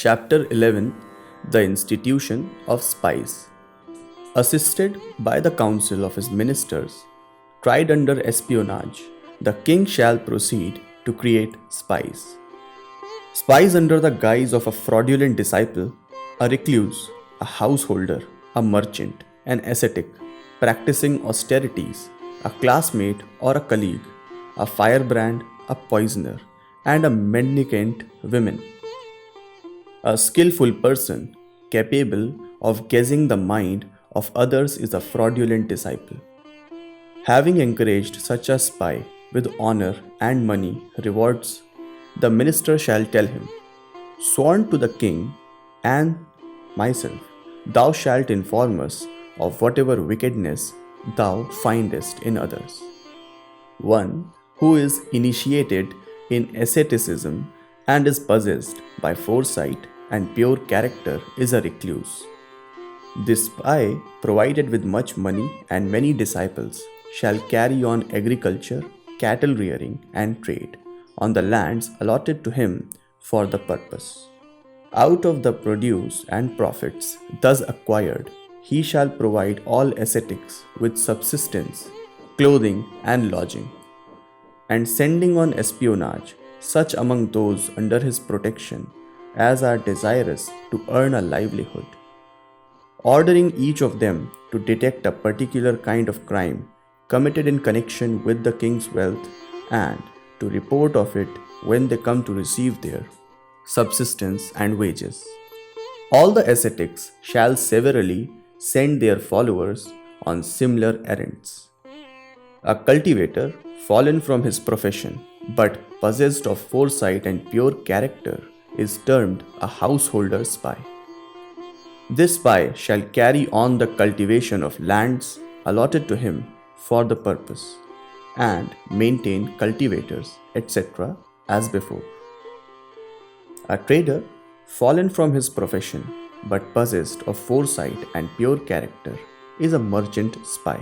Chapter 11 The Institution of Spies. Assisted by the council of his ministers, tried under espionage, the king shall proceed to create spies. Spies under the guise of a fraudulent disciple, a recluse, a householder, a merchant, an ascetic, practicing austerities, a classmate or a colleague, a firebrand, a poisoner, and a mendicant woman. A skillful person capable of guessing the mind of others is a fraudulent disciple. Having encouraged such a spy with honor and money rewards, the minister shall tell him, "Sworn to the king and myself, thou shalt inform us of whatever wickedness thou findest in others." One who is initiated in asceticism and is possessed by foresight and pure character is a recluse. This spy, provided with much money and many disciples, shall carry on agriculture, cattle rearing, and trade on the lands allotted to him for the purpose. Out of the produce and profits thus acquired, he shall provide all ascetics with subsistence, clothing, and lodging, and sending on espionage such among those under his protection as are desirous to earn a livelihood, ordering each of them to detect a particular kind of crime committed in connection with the king's wealth and to report of it when they come to receive their subsistence and wages. All the ascetics shall severally send their followers on similar errands. A cultivator, fallen from his profession, but possessed of foresight and pure character, is termed a householder spy. This spy shall carry on the cultivation of lands allotted to him for the purpose, and maintain cultivators, etc., as before. A trader, fallen from his profession, but possessed of foresight and pure character, is a merchant spy.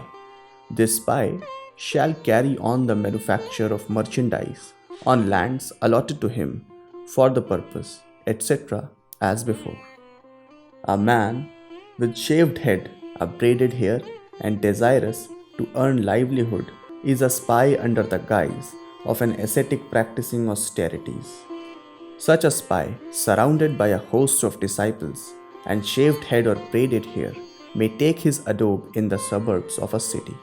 This spy shall carry on the manufacture of merchandise on lands allotted to him for the purpose, etc., as before. A man with shaved head, a braided hair, and desirous to earn livelihood is a spy under the guise of an ascetic practicing austerities. Such a spy, surrounded by a host of disciples and shaved head or braided hair, may take his abode in the suburbs of a city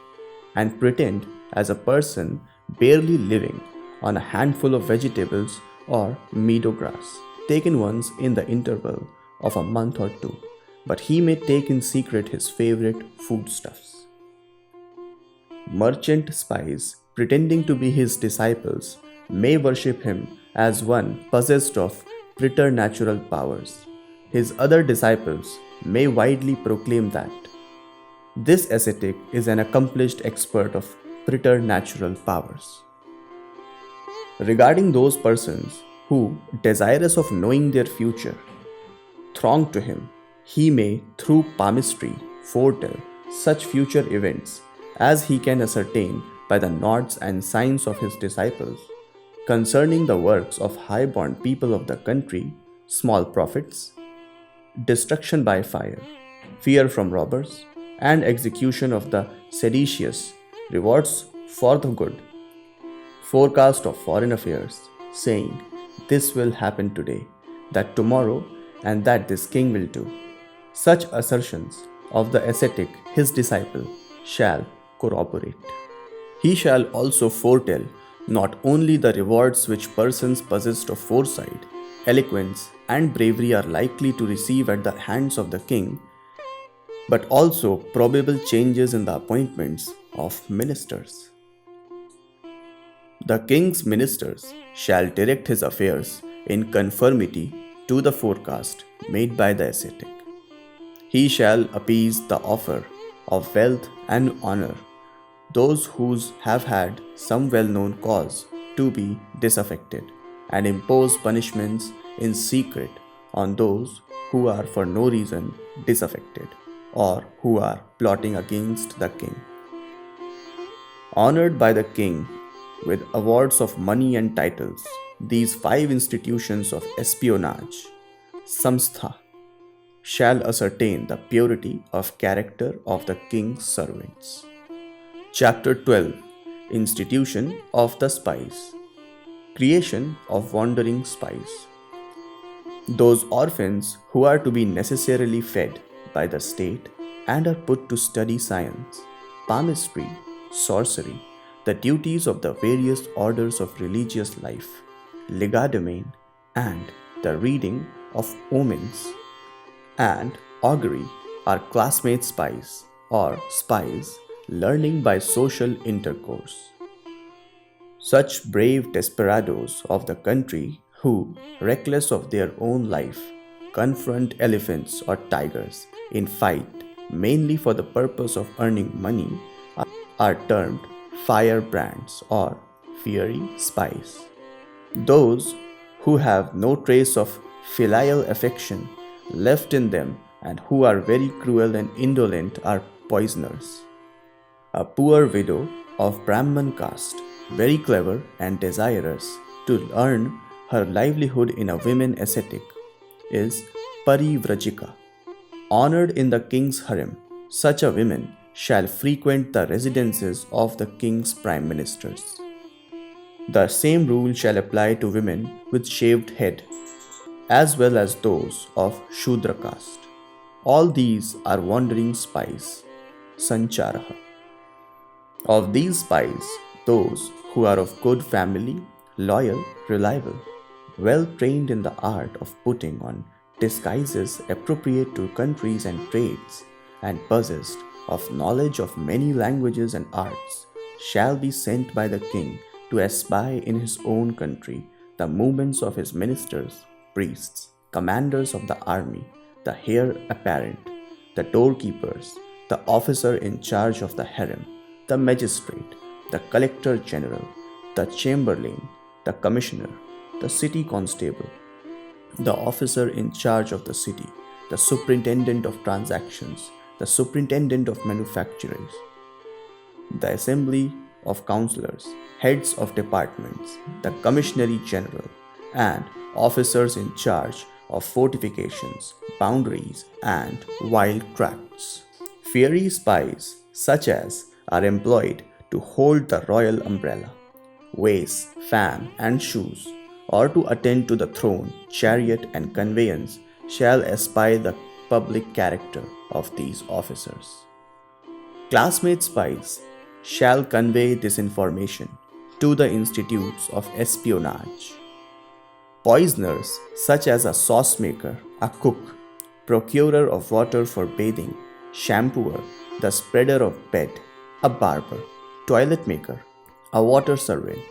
and pretend as a person barely living on a handful of vegetables or meadow grass, taken once in the interval of a month or two, but he may take in secret his favorite foodstuffs. Merchant spies, pretending to be his disciples, may worship him as one possessed of preternatural powers. His other disciples may widely proclaim that this ascetic is an accomplished expert of preternatural powers. Regarding those persons who, desirous of knowing their future, throng to him, he may, through palmistry, foretell such future events as he can ascertain by the nods and signs of his disciples, concerning the works of high-born people of the country, small profits, destruction by fire, fear from robbers, and execution of the seditious, rewards for the good, forecast of foreign affairs, saying, "This will happen today, that tomorrow, and that this king will do." Such assertions of the ascetic, his disciple, shall corroborate. He shall also foretell not only the rewards which persons possessed of foresight, eloquence, and bravery are likely to receive at the hands of the king, but also probable changes in the appointments of ministers. The king's ministers shall direct his affairs in conformity to the forecast made by the ascetic. He shall appease the offer of wealth and honor those whose have had some well-known cause to be disaffected, and impose punishments in secret on those who are for no reason disaffected, or who are plotting against the king. Honored by the king with awards of money and titles, these 5 institutions of espionage samstha, shall ascertain the purity of character of the king's servants. Chapter 12, Institution of the Spies. Creation of wandering spies. Those orphans who are to be necessarily fed by the state and are put to study science, palmistry, sorcery, the duties of the various orders of religious life, legerdemain, and the reading of omens and augury are classmate spies or spies learning by social intercourse. Such brave desperadoes of the country who, reckless of their own life, confront elephants or tigers in fight mainly for the purpose of earning money are termed firebrands or fiery spies. Those who have no trace of filial affection left in them and who are very cruel and indolent are poisoners. A poor widow of Brahman caste, very clever and desirous to earn her livelihood in a women ascetic, is parivrajika. Honored in the king's harem, such a woman shall frequent the residences of the king's prime ministers. The same rule shall apply to women with shaved head, as well as those of Shudra caste. All these are wandering spies, sancharaha. Of these spies, those who are of good family, loyal, reliable, well trained in the art of putting on disguises appropriate to countries and trades, and possessed of knowledge of many languages and arts, shall be sent by the king to espy in his own country the movements of his ministers, priests, commanders of the army, the heir apparent, the doorkeepers, the officer in charge of the harem, the magistrate, the collector general, the chamberlain, the commissioner, the city constable, the officer in charge of the city, the superintendent of transactions, the superintendent of manufacturers, the assembly of councillors, heads of departments, the commissary general, and officers in charge of fortifications, boundaries, and wild tracts. Fiery spies, such as are employed to hold the royal umbrella, vase, fan, and shoes, or to attend to the throne, chariot, and conveyance, shall espy the public character of these officers. Classmate spies shall convey this information to the institutes of espionage. Poisoners, such as a sauce maker, a cook, procurer of water for bathing, shampooer, the spreader of bed, a barber, toilet maker, a water servant,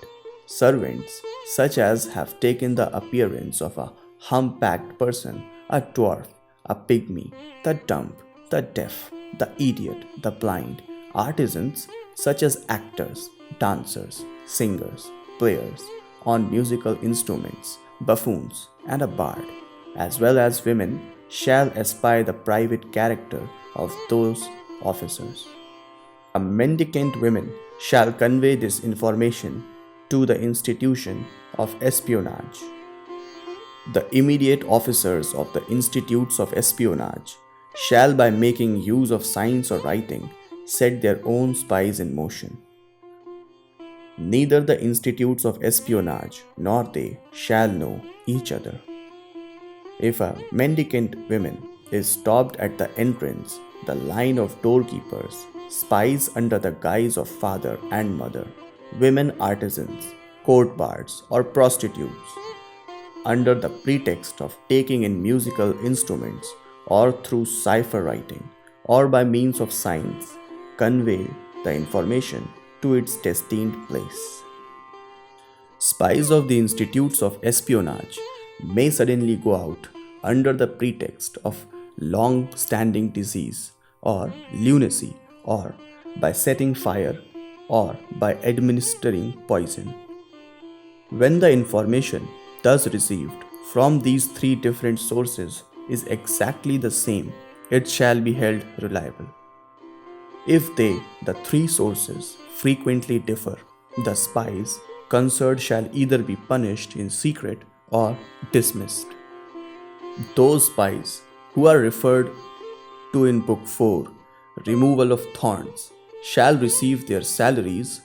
servants such as have taken the appearance of a humpbacked person, a dwarf, a pygmy, the dumb, the deaf, the idiot, the blind, artisans such as actors, dancers, singers, players on musical instruments, buffoons, and a bard, as well as women, shall espy the private character of those officers. A mendicant women shall convey this information to the institution of espionage. The immediate officers of the institutes of espionage shall, by making use of signs or writing, set their own spies in motion. Neither the institutes of espionage nor they shall know each other. If a mendicant woman is stopped at the entrance, the line of doorkeepers, spies under the guise of father and mother, women artisans, court bards, or prostitutes, under the pretext of taking in musical instruments, or through cipher writing, or by means of signs, convey the information to its destined place. Spies of the institutes of espionage may suddenly go out under the pretext of long-standing disease or lunacy, or by setting fire, or by administering poison. When the information thus received from these three different sources is exactly the same, it shall be held reliable. If they, the three sources, frequently differ, the spies concerned shall either be punished in secret or dismissed. Those spies who are referred to in Book 4, Removal of Thorns, shall receive their salaries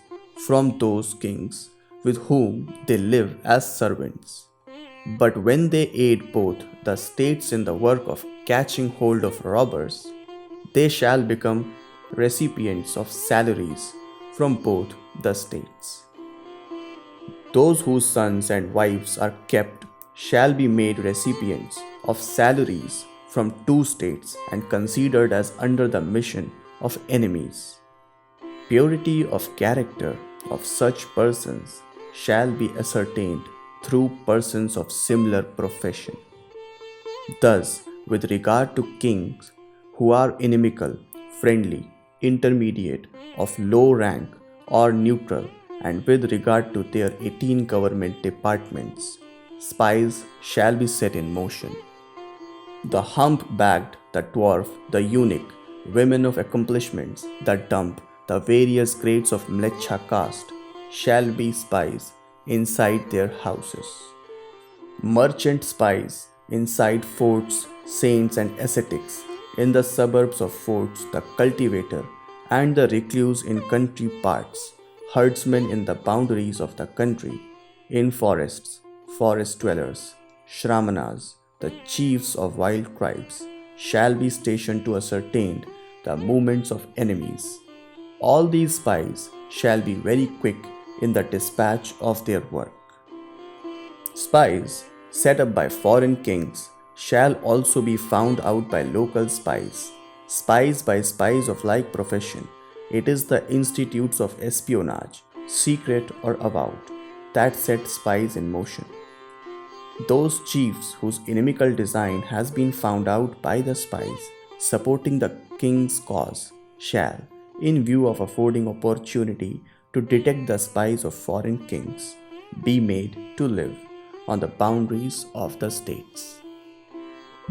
from those kings with whom they live as servants. But when they aid both the states in the work of catching hold of robbers, they shall become recipients of salaries from both the states. Those whose sons and wives are kept shall be made recipients of salaries from two states and considered as under the mission of enemies. Purity of character of such persons shall be ascertained through persons of similar profession. Thus, with regard to kings who are inimical, friendly, intermediate, of low rank, or neutral, and with regard to their 18 government departments, spies shall be set in motion. The hump-backed, the dwarf, the eunuch, women of accomplishments, the dumb, the various grades of mleccha caste shall be spies inside their houses. Merchant spies inside forts, saints and ascetics, in the suburbs of forts, the cultivator and the recluse in country parts, herdsmen in the boundaries of the country, in forests, forest dwellers, Shramanas, the chiefs of wild tribes, shall be stationed to ascertain the movements of enemies. All these spies shall be very quick in the dispatch of their work. Spies set up by foreign kings shall also be found out by local spies, spies by spies of like profession. It is the institutes of espionage, secret or avowed, that set spies in motion. Those chiefs whose inimical design has been found out by the spies supporting the king's cause shall, in view of affording opportunity to detect the spies of foreign kings, be made to live on the boundaries of the states.